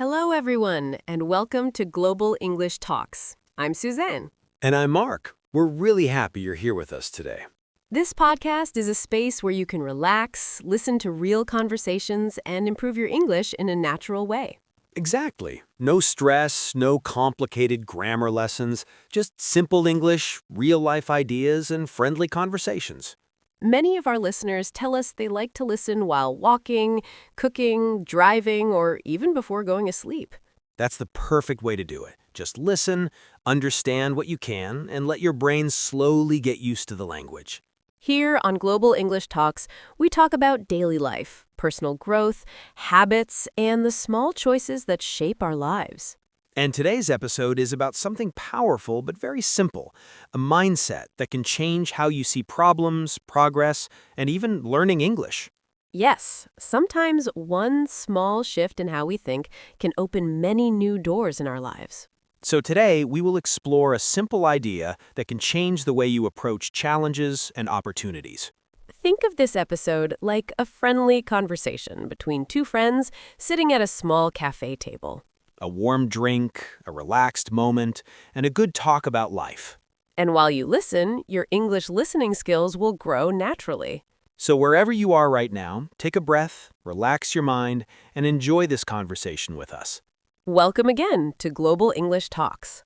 Hello, everyone, and welcome to Global English Talks. I'm Suzanne. And I'm Mark. We're really happy you're here with us today. This podcast is a space where you can relax, listen to real conversations, and improve your English in a natural way. Exactly. No stress, no complicated grammar lessons, just simple English, real-life ideas, and friendly conversations. Many of our listeners tell us they like to listen while walking, cooking, driving, or even before going to sleep. That's the perfect way to do it. Just listen, understand what you can, and let your brain slowly get used to the language. Here on Global English Talks, we talk about daily life, personal growth, habits, and the small choices that shape our lives. And today's episode is about something powerful but very simple, a mindset that can change how you see problems, progress, and even learning English. Yes, sometimes one small shift in how we think can open many new doors in our lives. So today, we will explore a simple idea that can change the way you approach challenges and opportunities. Think of this episode like a friendly conversation between two friends sitting at a small cafe table. A warm drink, a relaxed moment, and a good talk about life. And while you listen, your English listening skills will grow naturally. So wherever you are right now, take a breath, relax your mind, and enjoy this conversation with us. Welcome again to Global English Talks.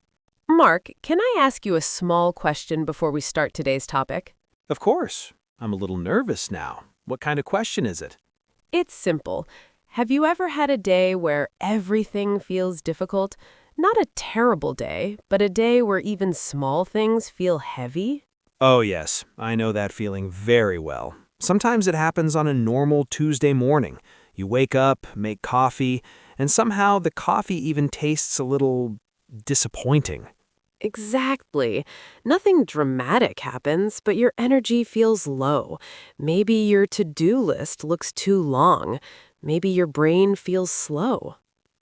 Mark, can I ask you a small question before we start today's topic? Of course. I'm a little nervous now. What kind of question is it? It's simple. Have you ever had a day where everything feels difficult? Not a terrible day, but a day where even small things feel heavy? Oh yes, I know that feeling very well. Sometimes it happens on a normal Tuesday morning. You wake up, make coffee, and somehow the coffee even tastes a little disappointing. Exactly. Nothing dramatic happens, but your energy feels low. Maybe your to-do list looks too long. Maybe your brain feels slow.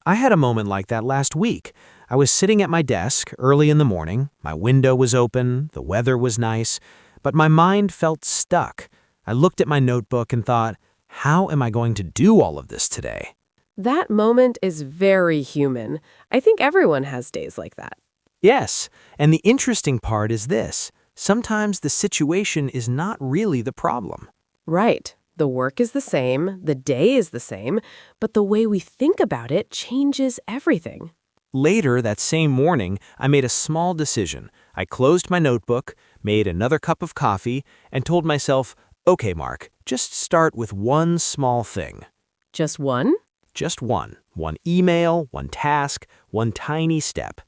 I had a moment like that last week. I was sitting at my desk early in the morning. My window was open, the weather was nice, but my mind felt stuck. I looked at my notebook and thought, how am I going to do all of this today? That moment is very human. I think everyone has days like that. Yes, and the interesting part is this. Sometimes the situation is not really the problem. Right. The work is the same, the day is the same, but the way we think about it changes everything. Later that same morning, I made a small decision. I closed my notebook, made another cup of coffee, and told myself, okay, Mark, just start with one small thing. Just one? Just one. One email, one task, one tiny step.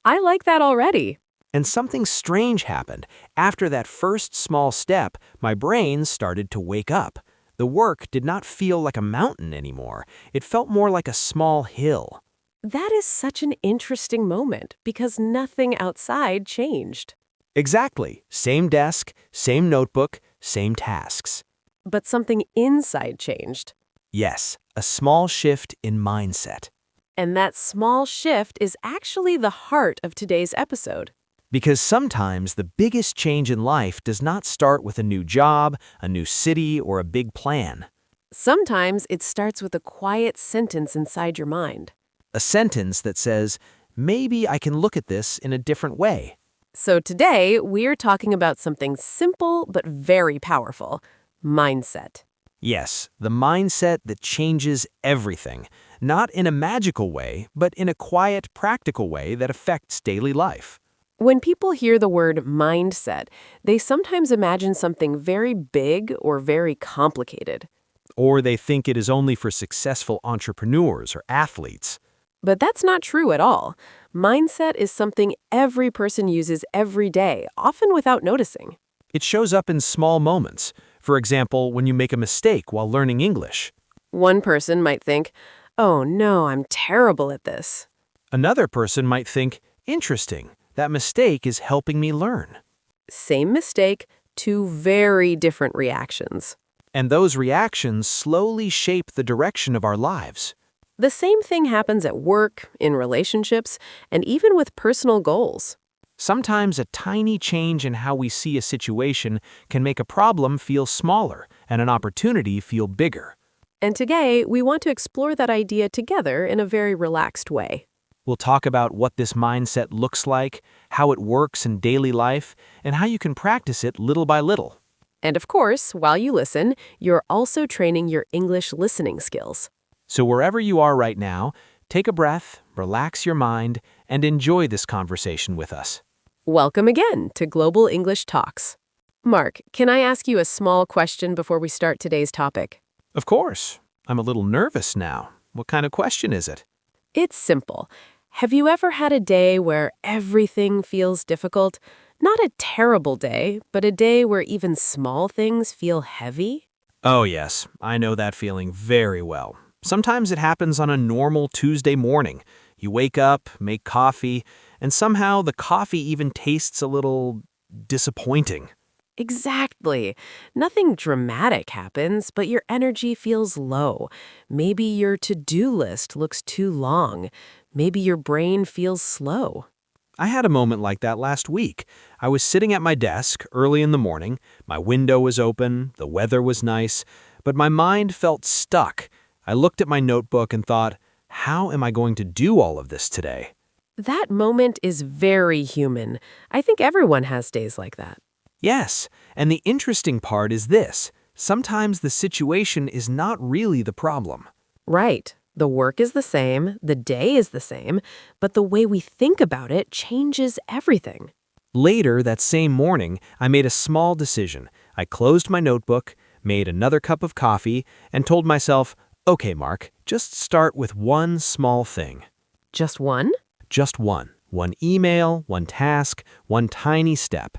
I like that already. And something strange happened. After that first small step, my brain started to wake up. The work did not feel like a mountain anymore. It felt more like a small hill. That is such an interesting moment because nothing outside changed. Exactly. Same desk, same notebook, same tasks. But something inside changed. Yes, a small shift in mindset. And that small shift is actually the heart of today's episode. Because sometimes the biggest change in life does not start with a new job, a new city, or a big plan. Sometimes it starts with a quiet sentence inside your mind. A sentence that says, maybe I can look at this in a different way. So today, we're talking about something simple but very powerful: mindset. Yes, the mindset that changes everything. Not in a magical way, but in a quiet, practical way that affects daily life. When people hear the word mindset, they sometimes imagine something very big or very complicated. Or they think it is only for successful entrepreneurs or athletes. But that's not true at all. Mindset is something every person uses every day, often without noticing. It shows up in small moments. For example, when you make a mistake while learning English. One person might think, oh no, I'm terrible at this. Another person might think, interesting, that mistake is helping me learn. Same mistake, two very different reactions. And those reactions slowly shape the direction of our lives. The same thing happens at work, in relationships, and even with personal goals. Sometimes a tiny change in how we see a situation can make a problem feel smaller and an opportunity feel bigger. And today, we want to explore that idea together in a very relaxed way. We'll talk about what this mindset looks like, how it works in daily life, and how you can practice it little by little. And of course, while you listen, you're also training your English listening skills. So wherever you are right now, take a breath, relax your mind, and enjoy this conversation with us. Welcome again to Global English Talks. Mark, can I ask you a small question before we start today's topic? Of course. I'm a little nervous now. What kind of question is it? It's simple. Have you ever had a day where everything feels difficult? Not a terrible day, but a day where even small things feel heavy? Oh yes, I know that feeling very well. Sometimes it happens on a normal Tuesday morning. You wake up, make coffee, and somehow the coffee even tastes a little disappointing. Exactly. Nothing dramatic happens, but your energy feels low. Maybe your to-do list looks too long. Maybe your brain feels slow. I had a moment like that last week. I was sitting at my desk early in the morning, my window was open, the weather was nice, but my mind felt stuck. I looked at my notebook and thought, how am I going to do all of this today? That moment is very human. I think everyone has days like that. Yes, and the interesting part is this. Sometimes the situation is not really the problem. Right. The work is the same, the day is the same, but the way we think about it changes everything. Later that same morning, I made a small decision. I closed my notebook, made another cup of coffee, and told myself, okay, Mark, just start with one small thing. Just one? Just one. One email, one task, one tiny step.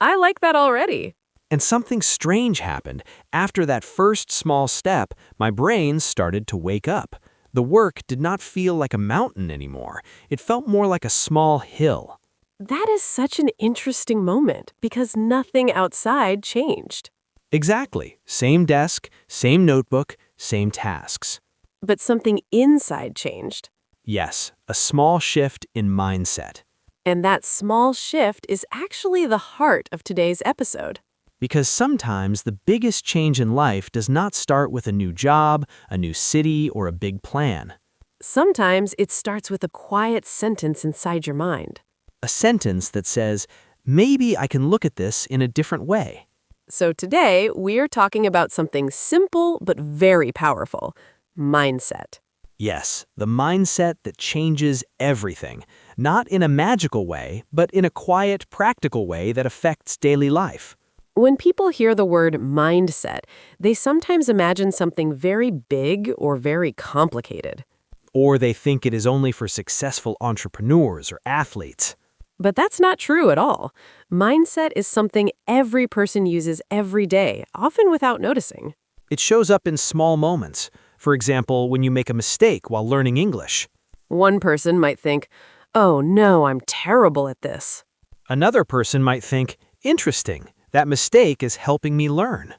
I like that already. And something strange happened. After that first small step, my brain started to wake up. The work did not feel like a mountain anymore. It felt more like a small hill. That is such an interesting moment because nothing outside changed. Exactly. Same desk, same notebook, same tasks. But something inside changed. Yes, a small shift in mindset. And that small shift is actually the heart of today's episode. Because sometimes the biggest change in life does not start with a new job, a new city, or a big plan. Sometimes it starts with a quiet sentence inside your mind. A sentence that says, maybe I can look at this in a different way. So today, we're talking about something simple but very powerful: mindset. Yes, the mindset that changes everything. Not in a magical way, but in a quiet, practical way that affects daily life. When people hear the word mindset, they sometimes imagine something very big or very complicated. Or they think it is only for successful entrepreneurs or athletes. But that's not true at all. Mindset is something every person uses every day, often without noticing. It shows up in small moments. For example, when you make a mistake while learning English. One person might think, "Oh no, I'm terrible at this." Another person might think, interesting, that mistake is helping me learn.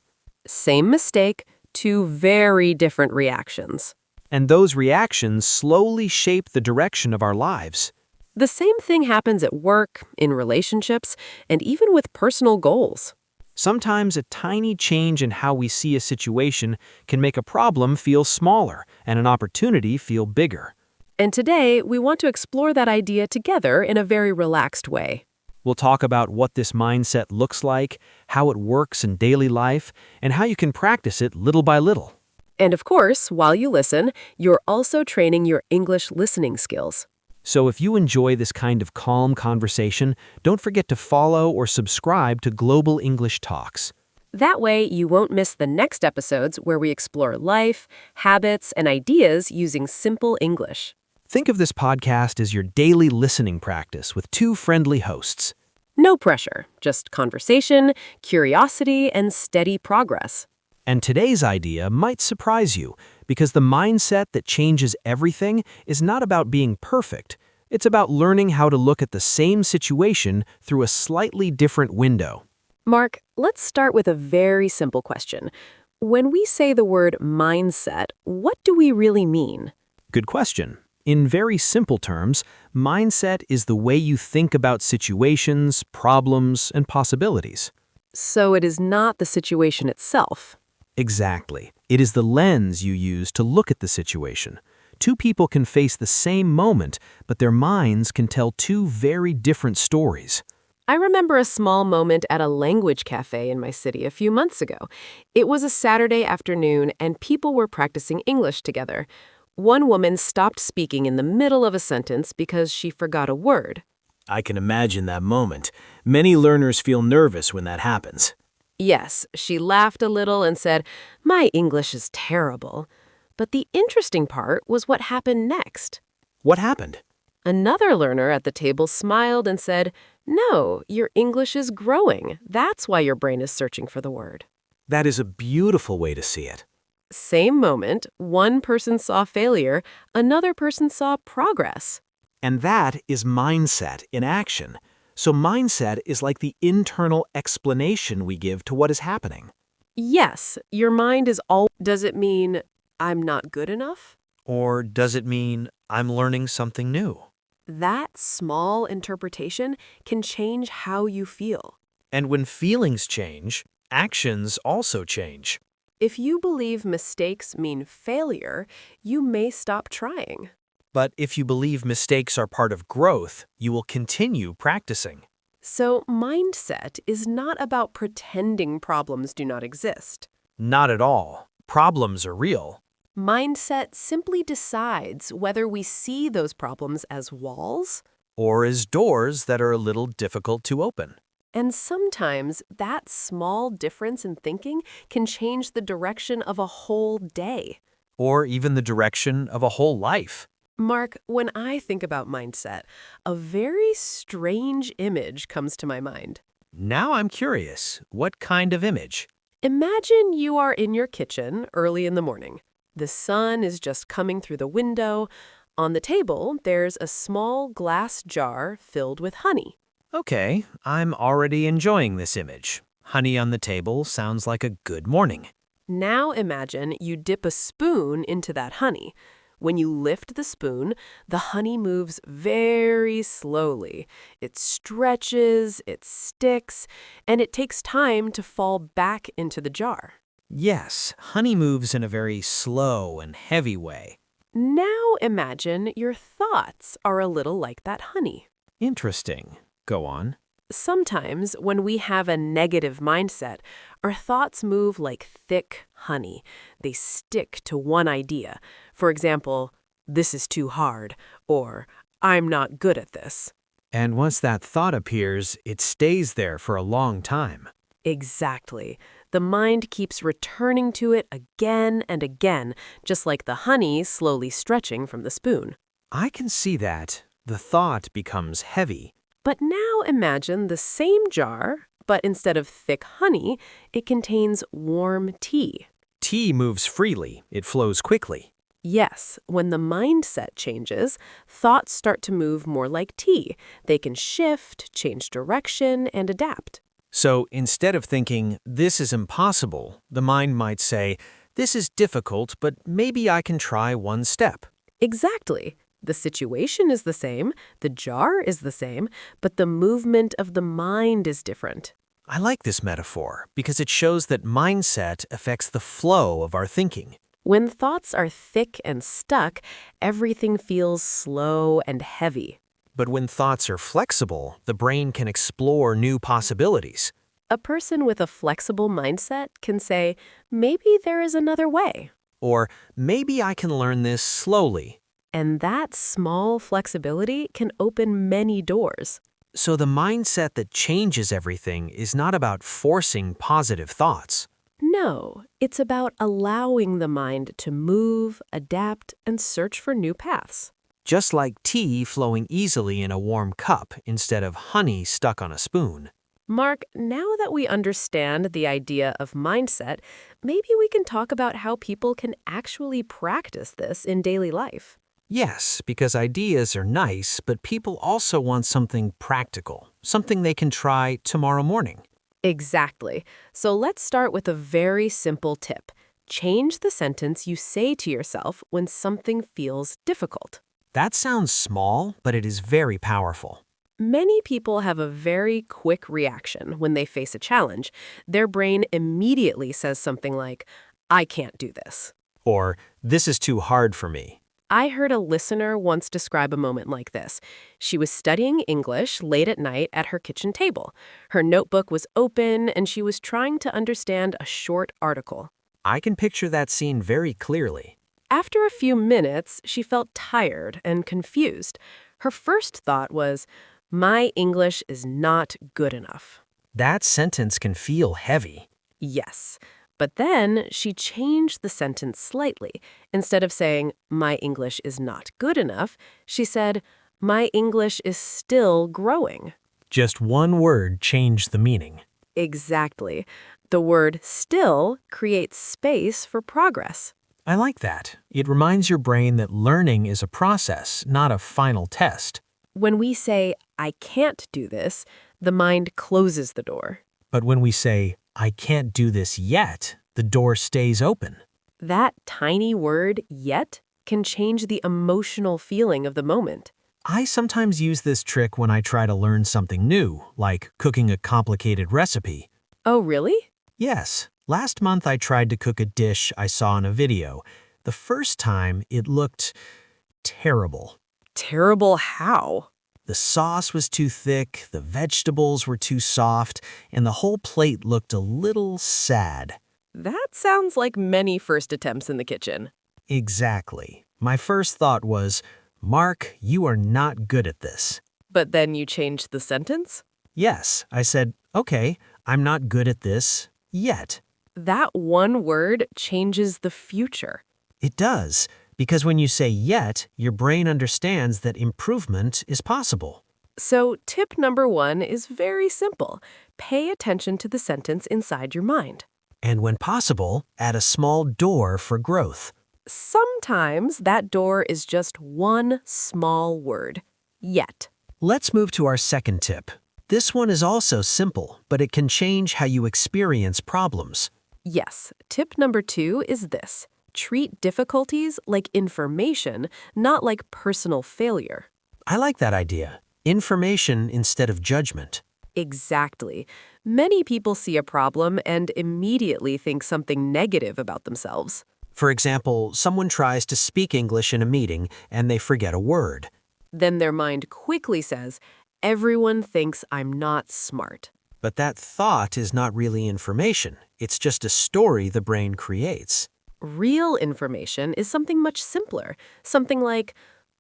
Same mistake, two very different reactions. And those reactions slowly shape the direction of our lives. The same thing happens at work, in relationships, and even with personal goals. Sometimes a tiny change in how we see a situation can make a problem feel smaller and an opportunity feel bigger. And today, we want to explore that idea together in a very relaxed way. We'll talk about what this mindset looks like, how it works in daily life, and how you can practice it little by little. And of course, while you listen, you're also training your English listening skills. So if you enjoy this kind of calm conversation, don't forget to follow or subscribe to Global English Talks. That way, you won't miss the next episodes where we explore life, habits, and ideas using simple English. Think of this podcast as your daily listening practice with two friendly hosts. No pressure, just conversation, curiosity, and steady progress. And today's idea might surprise you because the mindset that changes everything is not about being perfect. It's about learning how to look at the same situation through a slightly different window. Mark, let's start with a very simple question. When we say the word mindset, what do we really mean? Good question. In very simple terms, mindset is the way you think about situations, problems, and possibilities. So it is not the situation itself. Exactly. It is the lens you use to look at the situation. Two people can face the same moment, but their minds can tell two very different stories. I remember a small moment at a language cafe in my city a few months ago. It was a Saturday afternoon, and people were practicing English together. One woman stopped speaking in the middle of a sentence because she forgot a word. I can imagine that moment. Many learners feel nervous when that happens. Yes, she laughed a little and said, "My English is terrible." But the interesting part was what happened next. What happened? Another learner at the table smiled and said, "No, your English is growing. That's why your brain is searching for the word." That is a beautiful way to see it. Same moment, one person saw failure, another person saw progress. And that is mindset in action. So mindset is like the internal explanation we give to what is happening. Yes, your mind is all. Does it mean I'm not good enough? Or does it mean I'm learning something new? That small interpretation can change how you feel. And when feelings change, actions also change. If you believe mistakes mean failure, you may stop trying. But if you believe mistakes are part of growth, you will continue practicing. So, mindset is not about pretending problems do not exist. Not at all. Problems are real. Mindset simply decides whether we see those problems as walls, Or as doors that are a little difficult to open. and sometimes that small difference in thinking can change the direction of a whole day. Or even the direction of a whole life. Mark, when I think about mindset, a very strange image comes to my mind. Now I'm curious, what kind of image? Imagine you are in your kitchen early in the morning. The sun is just coming through the window. On the table, there's a small glass jar filled with honey. Okay, I'm already enjoying this image. Honey on the table sounds like a good morning. Now imagine you dip a spoon into that honey. When you lift the spoon, the honey moves very slowly. It stretches, it sticks, and it takes time to fall back into the jar. Yes, honey moves in a very slow and heavy way. Now imagine your thoughts are a little like that honey. Interesting. Go on. Sometimes, when we have a negative mindset, our thoughts move like thick honey. They stick to one idea. For example, "This is too hard," or "I'm not good at this." And once that thought appears, it stays there for a long time. Exactly. The mind keeps returning to it again and again, just like the honey slowly stretching from the spoon. I can see that. The thought becomes heavy. But now imagine the same jar, but instead of thick honey, it contains warm tea. Tea moves freely. It flows quickly. Yes, when the mindset changes, thoughts start to move more like tea. They can shift, change direction, and adapt. So instead of thinking, this is impossible, the mind might say, this is difficult, but maybe I can try one step. Exactly. The situation is the same, the jar is the same, but the movement of the mind is different. I like this metaphor because it shows that mindset affects the flow of our thinking. When thoughts are thick and stuck, everything feels slow and heavy. But when thoughts are flexible, the brain can explore new possibilities. A person with a flexible mindset can say, "Maybe there is another way." Or maybe I can learn this slowly. And that small flexibility can open many doors. So the mindset that changes everything is not about forcing positive thoughts. No, it's about allowing the mind to move, adapt, and search for new paths. Just like tea flowing easily in a warm cup instead of honey stuck on a spoon. Mark, now that we understand the idea of mindset, maybe we can talk about how people can actually practice this in daily life. Yes, because ideas are nice, but people also want something practical, something they can try tomorrow morning. Exactly. So let's start with a very simple tip. Change the sentence you say to yourself when something feels difficult. That sounds small, but it is very powerful. Many people have a very quick reaction when they face a challenge. Their brain immediately says something like, I can't do this. Or, this is too hard for me. I heard a listener once describe a moment like this. She was studying English late at night at her kitchen table. Her notebook was open and she was trying to understand a short article. I can picture that scene very clearly. After a few minutes, she felt tired and confused. Her first thought was, my English is not good enough. That sentence can feel heavy. Yes. But then she changed the sentence slightly. Instead of saying, my English is not good enough, she said, my English is still growing. Just one word changed the meaning. Exactly. The word still creates space for progress. I like that. It reminds your brain that learning is a process, not a final test. When we say, I can't do this, the mind closes the door. But when we say, I can't do this yet, the door stays open. That tiny word, yet, can change the emotional feeling of the moment. I sometimes use this trick when I try to learn something new, like cooking a complicated recipe. Oh, really? Yes, last month I tried to cook a dish I saw in a video. The first time, it looked terrible. Terrible how? The sauce was too thick, the vegetables were too soft, and the whole plate looked a little sad. That sounds like many first attempts in the kitchen. Exactly. My first thought was, Mark, you are not good at this. But then you changed the sentence? Yes, I said, okay, I'm not good at this yet. That one word changes the future. It does, because when you say yet, your brain understands that improvement is possible. So tip number 1 is very simple. Pay attention to the sentence inside your mind. And when possible, add a small door for growth. Sometimes that door is just one small word. Yet. Let's move to our second tip. This one is also simple, but it can change how you experience problems. Yes, tip number 2 is this. Treat difficulties like information, not like personal failure. I like that idea. Information instead of judgment. Exactly. Many people see a problem and immediately think something negative about themselves. For example, someone tries to speak English in a meeting and they forget a word. Then their mind quickly says, everyone thinks I'm not smart. But that thought is not really information. It's just a story the brain creates. Real information is something much simpler. Something like,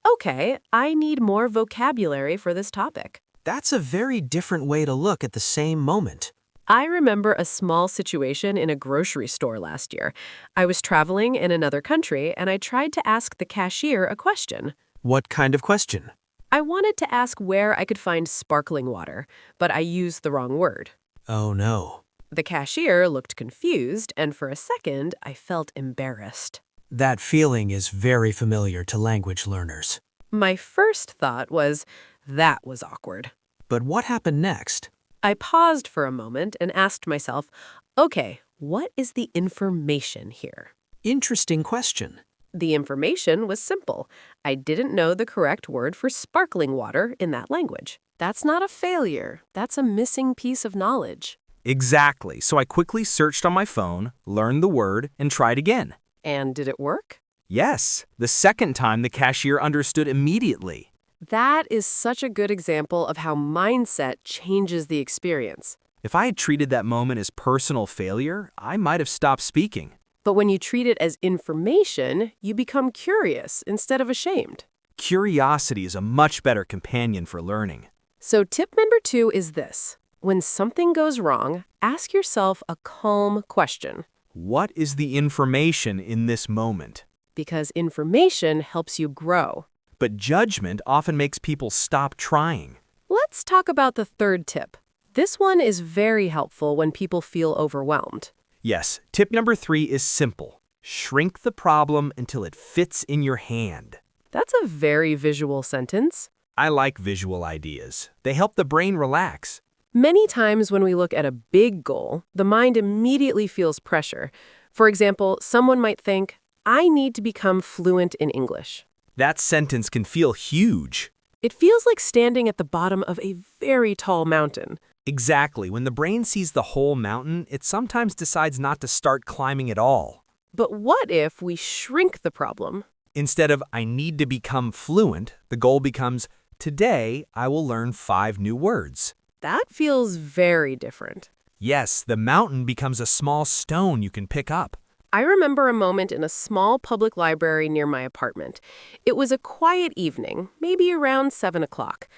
okay, I need more vocabulary for this topic. That's a very different way to look at the same moment. I remember a small situation in a grocery store last year. I was traveling in another country and I tried to ask the cashier a question. What kind of question? I wanted to ask where I could find sparkling water, but I used the wrong word. Oh no. The cashier looked confused, and for a second, I felt embarrassed. That feeling is very familiar to language learners. My first thought was, that was awkward. But what happened next? I paused for a moment and asked myself, okay, what is the information here? Interesting question. The information was simple. I didn't know the correct word for sparkling water in that language. That's not a failure. That's a missing piece of knowledge. Exactly. So I quickly searched on my phone, learned the word, and tried again. And did it work? Yes. The second time, the cashier understood immediately. That is such a good example of how mindset changes the experience. If I had treated that moment as personal failure, I might have stopped speaking. But when you treat it as information, you become curious instead of ashamed. Curiosity is a much better companion for learning. So tip number 2 is this. When something goes wrong, ask yourself a calm question. What is the information in this moment? Because information helps you grow. But judgment often makes people stop trying. Let's talk about the third tip. This one is very helpful when people feel overwhelmed. Yes, tip number 3 is simple. Shrink the problem until it fits in your hand. That's a very visual sentence. I like visual ideas. They help the brain relax. Many times when we look at a big goal, the mind immediately feels pressure. For example, someone might think, I need to become fluent in English. That sentence can feel huge. It feels like standing at the bottom of a very tall mountain. Exactly. When the brain sees the whole mountain, it sometimes decides not to start climbing at all. But what if we shrink the problem? Instead of, I need to become fluent, the goal becomes, today I will learn 5 new words. That feels very different. Yes, the mountain becomes a small stone you can pick up. I remember a moment in a small public library near my apartment. It was a quiet evening, maybe around 7 o'clock.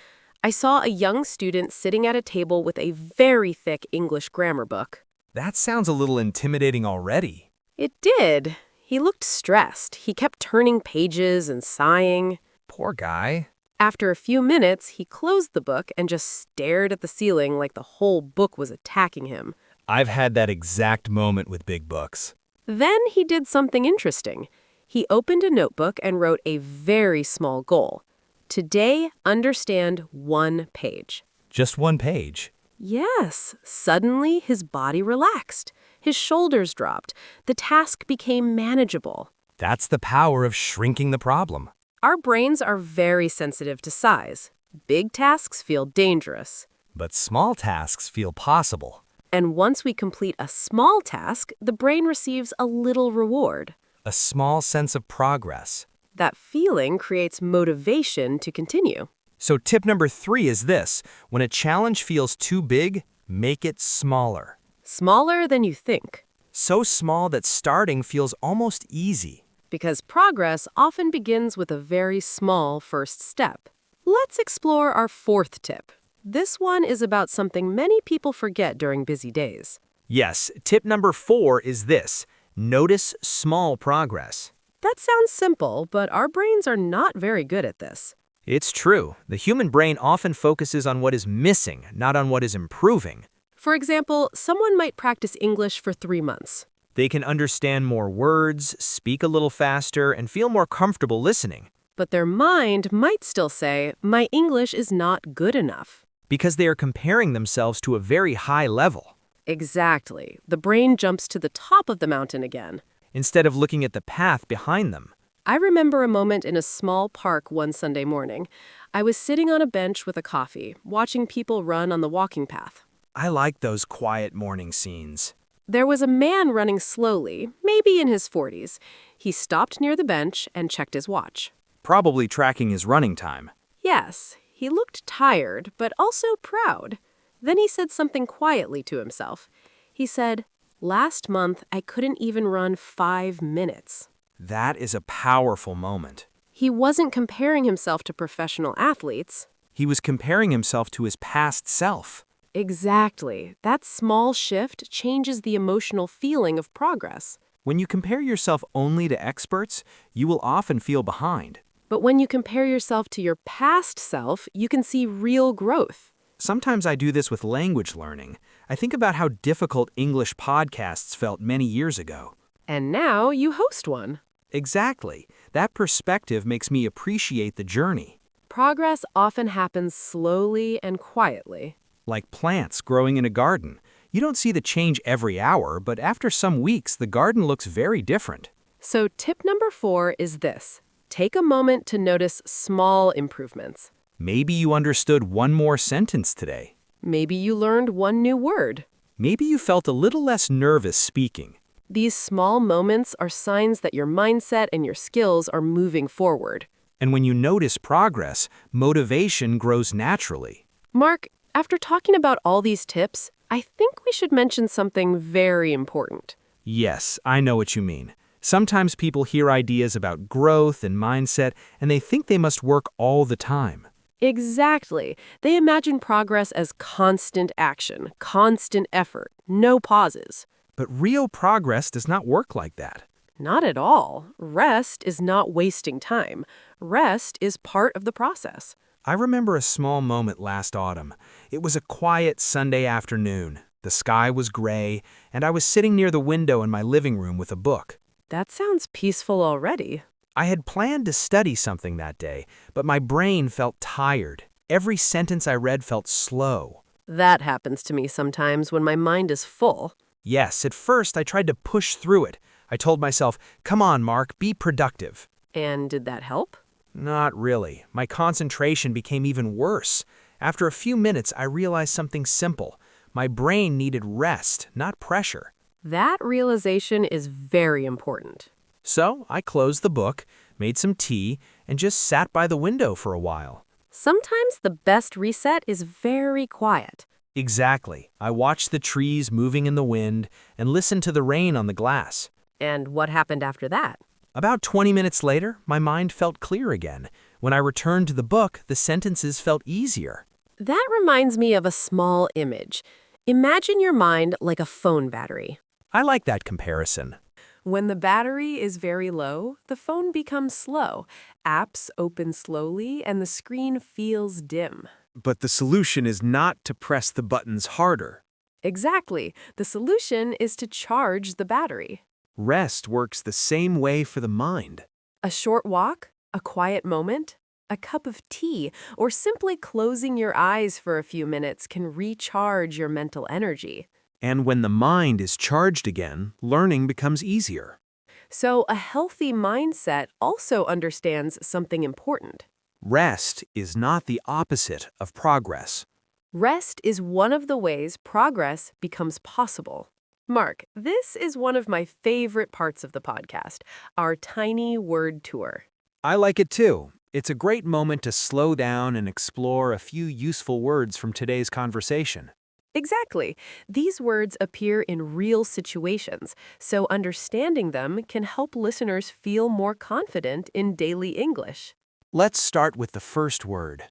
I saw a young student sitting at a table with a very thick English grammar book. That sounds a little intimidating already. It did. He looked stressed. He kept turning pages and sighing. Poor guy. After a few minutes, he closed the book and just stared at the ceiling like the whole book was attacking him. I've had that exact moment with big books. Then he did something interesting. He opened a notebook and wrote a very small goal. Today, understand 1 page. Just 1 page. Yes, suddenly his body relaxed. His shoulders dropped. The task became manageable. That's the power of shrinking the problem. Our brains are very sensitive to size. Big tasks feel dangerous. But small tasks feel possible. And once we complete a small task, the brain receives a little reward. A small sense of progress. That feeling creates motivation to continue. So tip number 3 is this. When a challenge feels too big, make it smaller. Smaller than you think. So small that starting feels almost easy. Because progress often begins with a very small first step. Let's explore our 4th tip. This one is about something many people forget during busy days. Yes, tip number 4 is this. Notice small progress. That sounds simple, but our brains are not very good at this. It's true. The human brain often focuses on what is missing, not on what is improving. For example, someone might practice English for 3 months. They can understand more words, speak a little faster, and feel more comfortable listening. But their mind might still say, my English is not good enough. Because they are comparing themselves to a very high level. Exactly. The brain jumps to the top of the mountain again. Instead of looking at the path behind them. I remember a moment in a small park one Sunday morning. I was sitting on a bench with a coffee, watching people run on the walking path. I like those quiet morning scenes. There was a man running slowly, maybe in his 40s. He stopped near the bench and checked his watch. Probably tracking his running time. Yes, he looked tired, but also proud. Then he said something quietly to himself. He said, "Last month, I couldn't even run 5 minutes." That is a powerful moment. He wasn't comparing himself to professional athletes. He was comparing himself to his past self. Exactly. That small shift changes the emotional feeling of progress. When you compare yourself only to experts, you will often feel behind. But when you compare yourself to your past self, you can see real growth. Sometimes I do this with language learning. I think about how difficult English podcasts felt many years ago. And now you host one. Exactly. That perspective makes me appreciate the journey. Progress often happens slowly and quietly. Like plants growing in a garden. You don't see the change every hour, but after some weeks, the garden looks very different. So tip number 4 is this. Take a moment to notice small improvements. Maybe you understood one more sentence today. Maybe you learned one new word. Maybe you felt a little less nervous speaking. These small moments are signs that your mindset and your skills are moving forward. And when you notice progress, motivation grows naturally. Mark, after talking about all these tips, I think we should mention something very important. Yes, I know what you mean. Sometimes people hear ideas about growth and mindset, and they think they must work all the time. Exactly. They imagine progress as constant action, constant effort, no pauses. But real progress does not work like that. Not at all. Rest is not wasting time. Rest is part of the process. I remember a small moment last autumn. It was a quiet Sunday afternoon. The sky was gray, and I was sitting near the window in my living room with a book. That sounds peaceful already. I had planned to study something that day, but my brain felt tired. Every sentence I read felt slow. That happens to me sometimes when my mind is full. Yes, at first I tried to push through it. I told myself, come on, Mark, be productive. And did that help? Not really. My concentration became even worse. After a few minutes, I realized something simple. My brain needed rest, not pressure. That realization is very important. So I closed the book, made some tea, and just sat by the window for a while. Sometimes the best reset is very quiet. Exactly. I watched the trees moving in the wind and listened to the rain on the glass. And what happened after that? About 20 minutes later, my mind felt clear again. When I returned to the book, the sentences felt easier. That reminds me of a small image. Imagine your mind like a phone battery. I like that comparison. When the battery is very low, the phone becomes slow. Apps open slowly and the screen feels dim. But the solution is not to press the buttons harder. Exactly. The solution is to charge the battery. Rest works the same way for the mind. A short walk, a quiet moment, a cup of tea, or simply closing your eyes for a few minutes can recharge your mental energy. And when the mind is charged again, learning becomes easier. So a healthy mindset also understands something important. Rest is not the opposite of progress. Rest is one of the ways progress becomes possible. Mark, this is one of my favorite parts of the podcast, our tiny word tour. I like it too. It's a great moment to slow down and explore a few useful words from today's conversation. Exactly. These words appear in real situations, so understanding them can help listeners feel more confident in daily English. Let's start with the first word.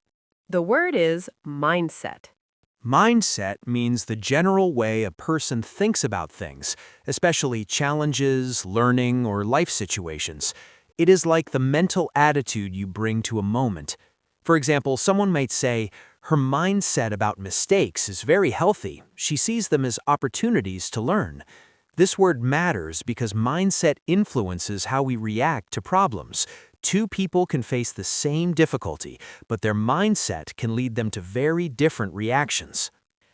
The word is mindset. Mindset means the general way a person thinks about things, especially challenges, learning, or life situations. It is like the mental attitude you bring to a moment. For example, someone might say, her mindset about mistakes is very healthy. She sees them as opportunities to learn. This word matters because mindset influences how we react to problems. Two people can face the same difficulty, but their mindset can lead them to very different reactions.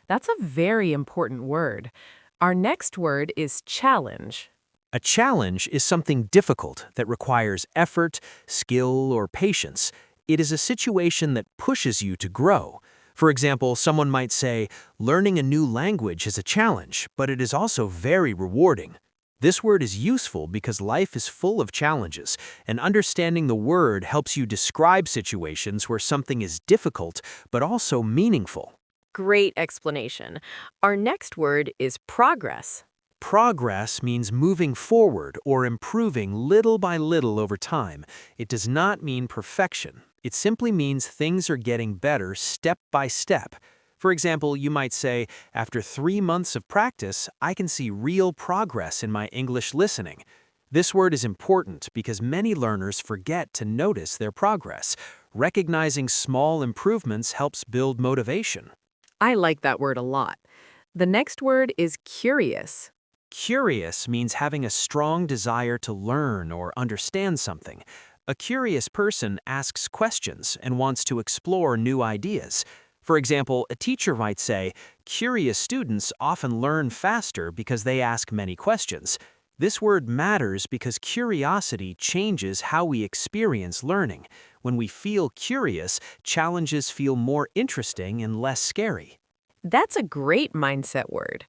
That's a very important word. Our next word is challenge. A challenge is something difficult that requires effort, skill, or patience. It is a situation that pushes you to grow. For example, someone might say, learning a new language is a challenge, but it is also very rewarding. This word is useful because life is full of challenges, and understanding the word helps you describe situations where something is difficult but also meaningful. Great explanation. Our next word is progress. Progress means moving forward or improving little by little over time. It does not mean perfection. It simply means things are getting better step by step. For example, you might say, after 3 months of practice, I can see real progress in my English listening. This word is important because many learners forget to notice their progress. Recognizing small improvements helps build motivation. I like that word a lot. The next word is curious. Curious means having a strong desire to learn or understand something. A curious person asks questions and wants to explore new ideas. For example, a teacher might say, curious students often learn faster because they ask many questions. This word matters because curiosity changes how we experience learning. When we feel curious, challenges feel more interesting and less scary. That's a great mindset word.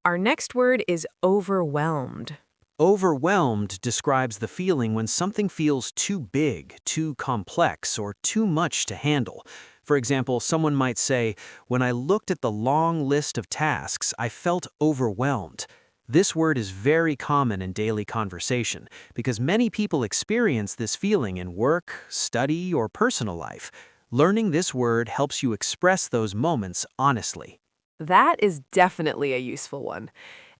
Our next word is overwhelmed. Overwhelmed describes the feeling when something feels too big, too complex, or too much to handle. For example, someone might say, when I looked at the long list of tasks, I felt overwhelmed. This word is very common in daily conversation because many people experience this feeling in work, study, or personal life. Learning this word helps you express those moments honestly. That is definitely a useful one.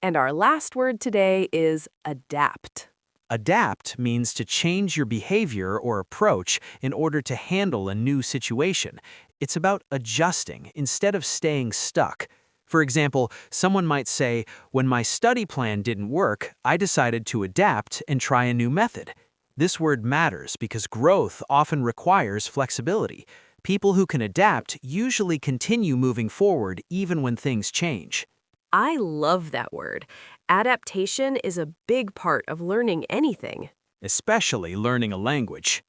And our last word today is adapt. Adapt means to change your behavior or approach in order to handle a new situation. It's about adjusting instead of staying stuck. For example, someone might say, when my study plan didn't work, I decided to adapt and try a new method. This word matters because growth often requires flexibility. People who can adapt usually continue moving forward even when things change. I love that word. Adaptation is a big part of learning anything. Especially learning a language.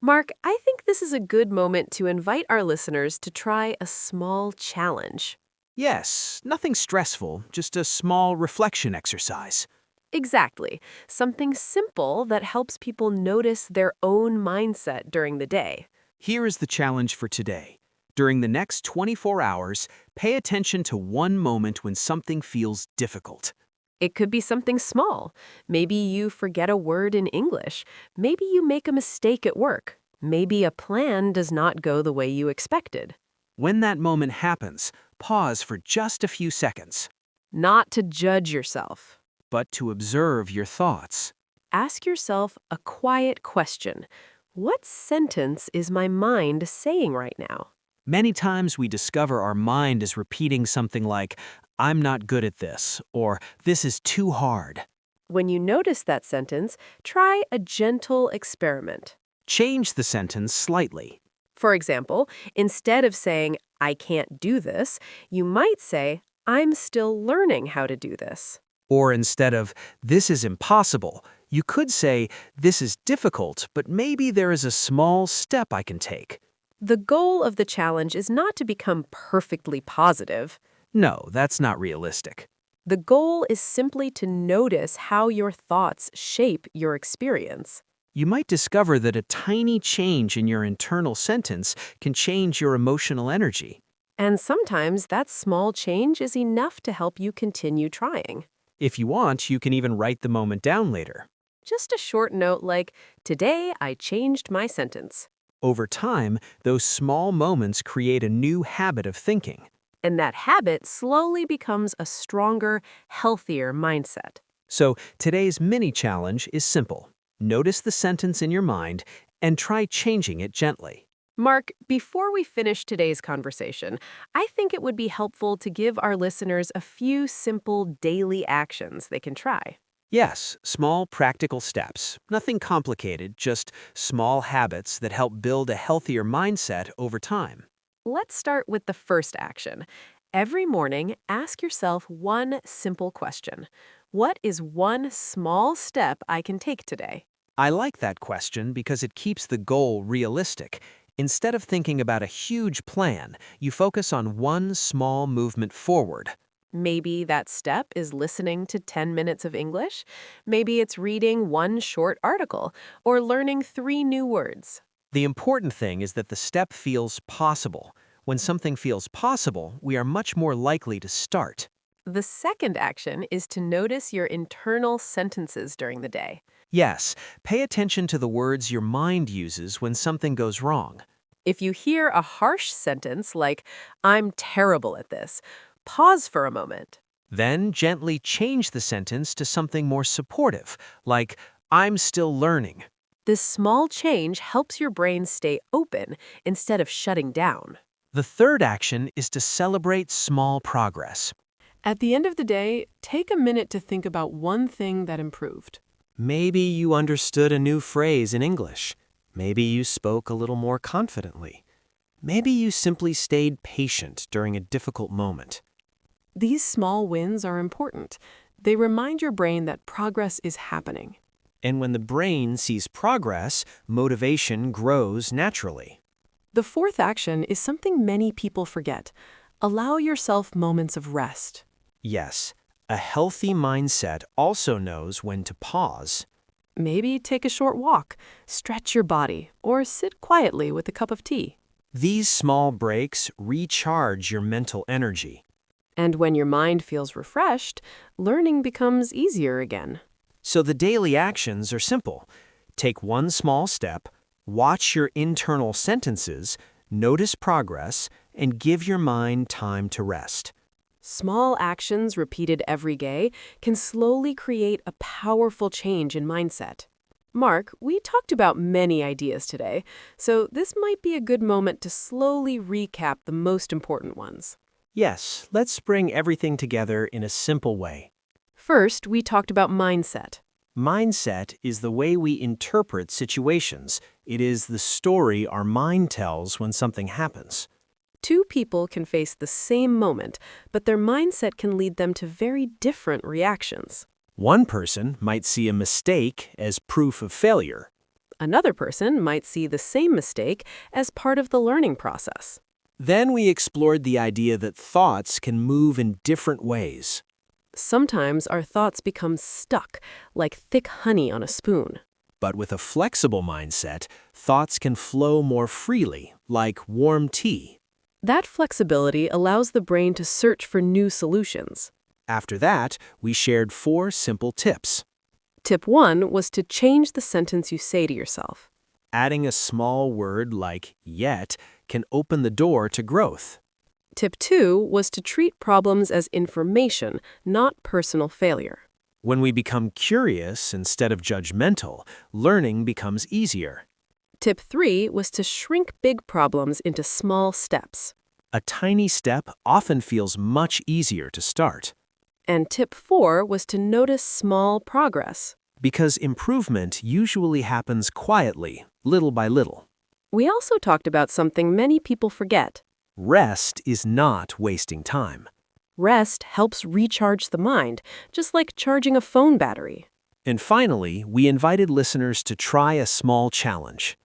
Mark, I think this is a good moment to invite our listeners to try a small challenge. Yes, nothing stressful, just a small reflection exercise. Exactly. Something simple that helps people notice their own mindset during the day. Here is the challenge for today. During the next 24 hours, pay attention to one moment when something feels difficult. It could be something small. Maybe you forget a word in English. Maybe you make a mistake at work. Maybe a plan does not go the way you expected. When that moment happens, pause for just a few seconds, Not to judge yourself. but to observe your thoughts. Ask yourself a quiet question. What sentence is my mind saying right now? Many times we discover our mind is repeating something like, I'm not good at this, or this is too hard. When you notice that sentence, try a gentle experiment. Change the sentence slightly. For example, instead of saying, I can't do this, you might say, I'm still learning how to do this. Or instead of, this is impossible, you could say, this is difficult, but maybe there is a small step I can take. The goal of the challenge is not to become perfectly positive. No, that's not realistic. The goal is simply to notice how your thoughts shape your experience. You might discover that a tiny change in your internal sentence can change your emotional energy. And sometimes that small change is enough to help you continue trying. If you want, you can even write the moment down later. Just a short note like, today I changed my sentence. Over time, those small moments create a new habit of thinking. And that habit slowly becomes a stronger, healthier mindset. So today's mini challenge is simple. Notice the sentence in your mind and try changing it gently. Mark, before we finish today's conversation, I think it would be helpful to give our listeners a few simple daily actions they can try. Yes, small practical steps. Nothing complicated, just small habits that help build a healthier mindset over time. Let's start with the first action. Every morning, ask yourself one simple question. What is one small step I can take today? I like that question because it keeps the goal realistic. Instead of thinking about a huge plan, you focus on one small movement forward. Maybe that step is listening to 10 minutes of English. Maybe it's reading one short article or learning 3 new words. The important thing is that the step feels possible. When something feels possible, we are much more likely to start. The second action is to notice your internal sentences during the day. Yes, pay attention to the words your mind uses when something goes wrong. If you hear a harsh sentence like, I'm terrible at this, pause for a moment. Then gently change the sentence to something more supportive, like, I'm still learning. This small change helps your brain stay open instead of shutting down. The third action is to celebrate small progress. At the end of the day, take a minute to think about one thing that improved. Maybe you understood a new phrase in English. Maybe you spoke a little more confidently. Maybe you simply stayed patient during a difficult moment. These small wins are important. They remind your brain that progress is happening. And when the brain sees progress, motivation grows naturally. The fourth action is something many people forget. Allow yourself moments of rest. Yes, a healthy mindset also knows when to pause. Maybe take a short walk, stretch your body, or sit quietly with a cup of tea. These small breaks recharge your mental energy. And when your mind feels refreshed, learning becomes easier again. So the daily actions are simple. Take one small step, watch your internal sentences, notice progress, and give your mind time to rest. Small actions repeated every day can slowly create a powerful change in mindset. Mark, we talked about many ideas today, so this might be a good moment to slowly recap the most important ones. Yes, let's bring everything together in a simple way. First, we talked about mindset. Mindset is the way we interpret situations. It is the story our mind tells when something happens. Two people can face the same moment, but their mindset can lead them to very different reactions. One person might see a mistake as proof of failure. Another person might see the same mistake as part of the learning process. Then we explored the idea that thoughts can move in different ways. Sometimes our thoughts become stuck, like thick honey on a spoon. But with a flexible mindset, thoughts can flow more freely, like warm tea. That flexibility allows the brain to search for new solutions. After that, we shared 4 simple tips. Tip 1 was to change the sentence you say to yourself. Adding a small word like yet can open the door to growth. Tip 2 was to treat problems as information, not personal failure. When we become curious instead of judgmental, learning becomes easier. Tip 3 was to shrink big problems into small steps. A tiny step often feels much easier to start, And tip 4 was to notice small progress. because improvement usually happens quietly, little by little. We also talked about something many people forget. Rest is not wasting time. Rest helps recharge the mind, just like charging a phone battery. And finally, we invited listeners to try a small challenge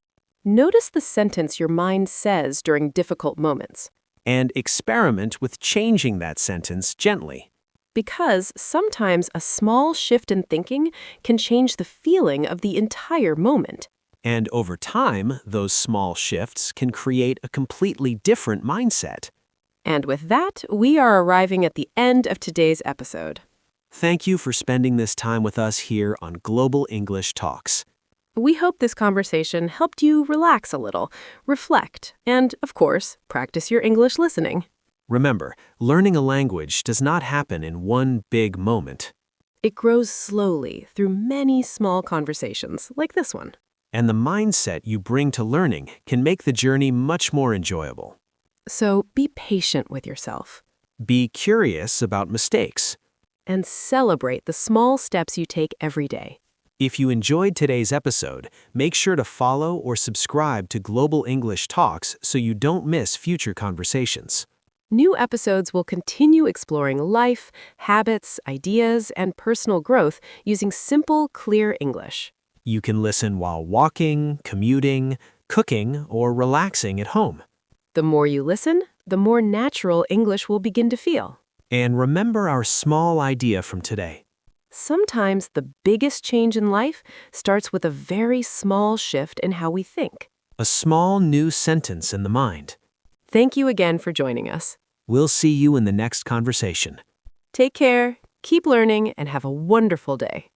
Notice the sentence your mind says during difficult moments, and experiment with changing that sentence gently. because sometimes a small shift in thinking can change the feeling of the entire moment. And over time, those small shifts can create a completely different mindset. And with that, we are arriving at the end of today's episode. Thank you for spending this time with us here on Global English Talks. We hope this conversation helped you relax a little, reflect, and, of course, practice your English listening. Remember, learning a language does not happen in one big moment, It grows slowly through many small conversations, like this one. and the mindset you bring to learning can make the journey much more enjoyable. So be patient with yourself Be curious about mistakes. and celebrate the small steps you take every day. If you enjoyed today's episode, make sure to follow or subscribe to Global English Talks so you don't miss future conversations. New episodes will continue exploring life, habits, ideas, and personal growth using simple, clear English. You can listen while walking, commuting, cooking, or relaxing at home. The more you listen, the more natural English will begin to feel. And remember our small idea from today. Sometimes the biggest change in life starts with a very small shift in how we think. A small new sentence in the mind. Thank you again for joining us. We'll see you in the next conversation. Take care, keep learning, and have a wonderful day.